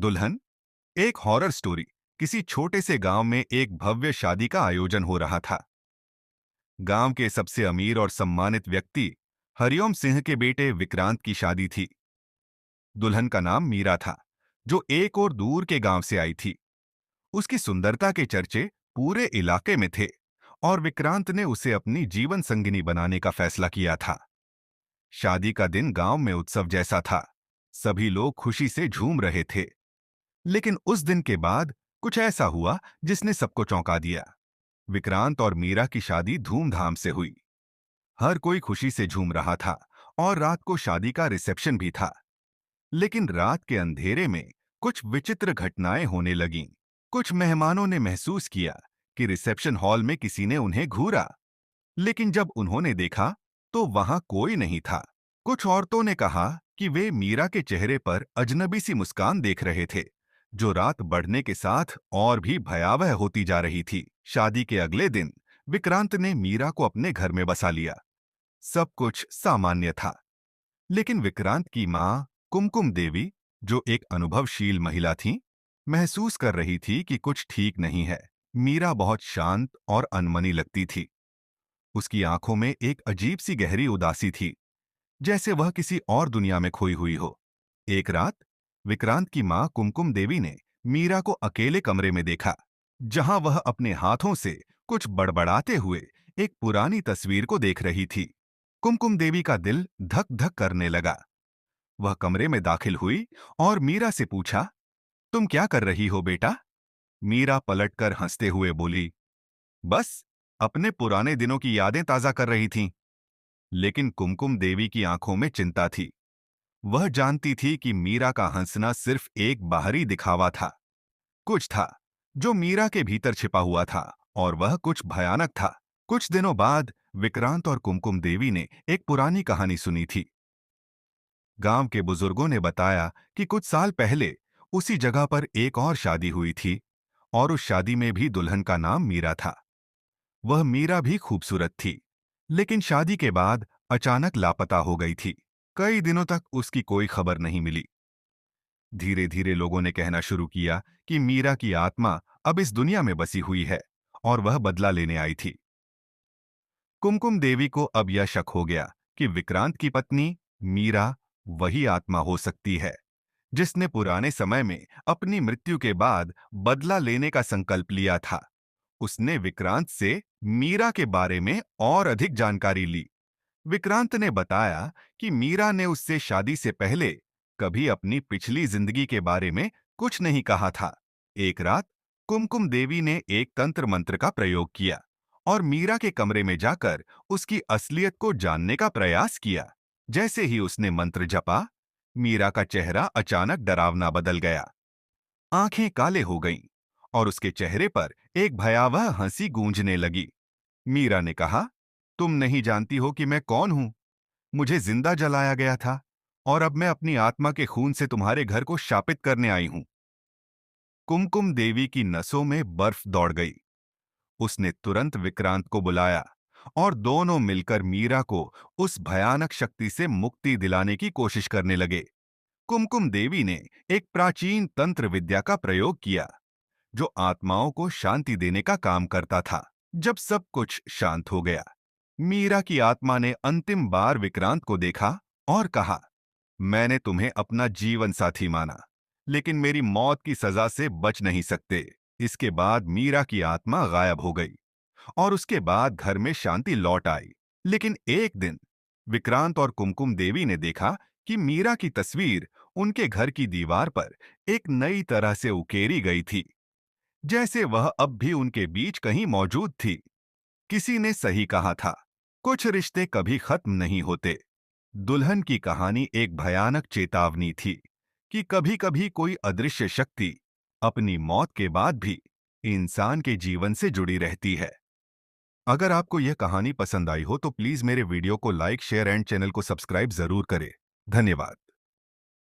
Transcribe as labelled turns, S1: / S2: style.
S1: दुल्हन। एक horror story. किसी छोटे से गांव में एक भव्य शादी का आयोजन हो रहा था। गांव के सबसे अमीर और सम्मानित व्यक्ति हरिओम सिंह के बेटे विक्रांत की शादी थी। दुल्हन का नाम मीरा था, जो एक और दूर के गांव से आई थी। उसकी सुंदरता के चर्चे पूरे इलाके में थे और विक्रांत ने उसे अपनी जीवन संगिनी बनाने का फैसला किया था। शादी का दिन गांव में उत्सव जैसा था। सभी लोग खुशी से झूम रहे थे। लेकिन उस दिन के बाद कुछ ऐसा हुआ जिसने सबको चौंका दिया। विक्रांत और मीरा की शादी धूमधाम से हुई। हर कोई खुशी से झूम रहा था और रात को शादी का रिसेप्शन भी था। लेकिन रात के अंधेरे में कुछ विचित्र घटनाएं होने लगीं। कुछ मेहमानों ने महसूस किया कि रिसेप्शन हॉल में किसी ने उन्हें घूरा। लेकिन जब उन्होंने देखा तो वहां कोई नहीं था। कुछ औरतों ने कहा कि वे मीरा के चेहरे पर अजनबी सी मुस्कान देख रहे थे, जो रात बढ़ने के साथ और भी भयावह होती जा रही थी। शादी के अगले दिन विक्रांत ने मीरा को अपने घर में बसा लिया। सब कुछ सामान्य था। लेकिन विक्रांत की मां कुमकुम देवी, जो एक अनुभवशील महिला थी, महसूस कर रही थी कि कुछ ठीक नहीं है। मीरा बहुत शांत और अनमनी लगती थी। उसकी आंखों में एक अजीब सी गहरी उदासी थी, जैसे वह किसी और दुनिया में खोई हुई हो। एक रात विक्रांत की मां कुमकुम देवी ने मीरा को अकेले कमरे में देखा, जहां वह अपने हाथों से कुछ बड़बड़ाते हुए एक पुरानी तस्वीर को देख रही थी। कुमकुम देवी का दिल धक धक करने लगा। वह कमरे में दाखिल हुई और मीरा से पूछा, तुम क्या कर रही हो बेटा? मीरा पलटकर हंसते हुए बोली, बस अपने पुराने दिनों की यादें ताजा कर रही थीं। लेकिन कुमकुम देवी की आंखों में चिंता थी। वह जानती थी कि मीरा का हंसना सिर्फ एक बाहरी दिखावा था। कुछ था जो मीरा के भीतर छिपा हुआ था, और वह कुछ भयानक था। कुछ दिनों बाद विक्रांत और कुमकुम देवी ने एक पुरानी कहानी सुनी थी। गांव के बुजुर्गों ने बताया कि कुछ साल पहले उसी जगह पर एक और शादी हुई थी, और उस शादी में भी दुल्हन का नाम मीरा था। वह मीरा भी खूबसूरत थी, लेकिन शादी के बाद अचानक लापता हो गई थी। कई दिनों तक उसकी कोई खबर नहीं मिली। धीरे धीरे लोगों ने कहना शुरू किया कि मीरा की आत्मा अब इस दुनिया में बसी हुई है और वह बदला लेने आई थी। कुमकुम देवी को अब यह शक हो गया कि विक्रांत की पत्नी मीरा वही आत्मा हो सकती है, जिसने पुराने समय में अपनी मृत्यु के बाद बदला लेने का संकल्प लिया था। उसने विक्रांत से मीरा के बारे में और अधिक जानकारी ली। विक्रांत ने बताया कि मीरा ने उससे शादी से पहले कभी अपनी पिछली जिंदगी के बारे में कुछ नहीं कहा था। एक रात कुमकुम देवी ने एक तंत्र मंत्र का प्रयोग किया और मीरा के कमरे में जाकर उसकी असलियत को जानने का प्रयास किया। जैसे ही उसने मंत्र जपा, मीरा का चेहरा अचानक डरावना बदल गया। आंखें काले हो गईं और उसके चेहरे पर एक भयावह हंसी गूंजने लगी। मीरा ने कहा, तुम नहीं जानती हो कि मैं कौन हूं। मुझे जिंदा जलाया गया था और अब मैं अपनी आत्मा के खून से तुम्हारे घर को शापित करने आई हूं। कुमकुम देवी की नसों में बर्फ दौड़ गई। उसने तुरंत विक्रांत को बुलाया और दोनों मिलकर मीरा को उस भयानक शक्ति से मुक्ति दिलाने की कोशिश करने लगे। कुमकुम देवी ने एक प्राचीन तंत्र विद्या का प्रयोग किया, जो आत्माओं को शांति देने का काम करता था। जब सब कुछ शांत हो गया, मीरा की आत्मा ने अंतिम बार विक्रांत को देखा और कहा, मैंने तुम्हें अपना जीवन साथी माना, लेकिन मेरी मौत की सजा से बच नहीं सकते। इसके बाद मीरा की आत्मा गायब हो गई और उसके बाद घर में शांति लौट आई। लेकिन एक दिन विक्रांत और कुमकुम देवी ने देखा कि मीरा की तस्वीर उनके घर की दीवार पर एक नई तरह से उकेरी गई थी, जैसे वह अब भी उनके बीच कहीं मौजूद थी। किसी ने सही कहा था, कुछ रिश्ते कभी खत्म नहीं होते। दुल्हन की कहानी एक भयानक चेतावनी थी कि कभी-कभी कोई अदृश्य शक्ति अपनी मौत के बाद भी इंसान के जीवन से जुड़ी रहती है। अगर आपको यह कहानी पसंद आई हो तो प्लीज मेरे वीडियो को लाइक, शेयर एंड चैनल को सब्सक्राइब जरूर करें। धन्यवाद।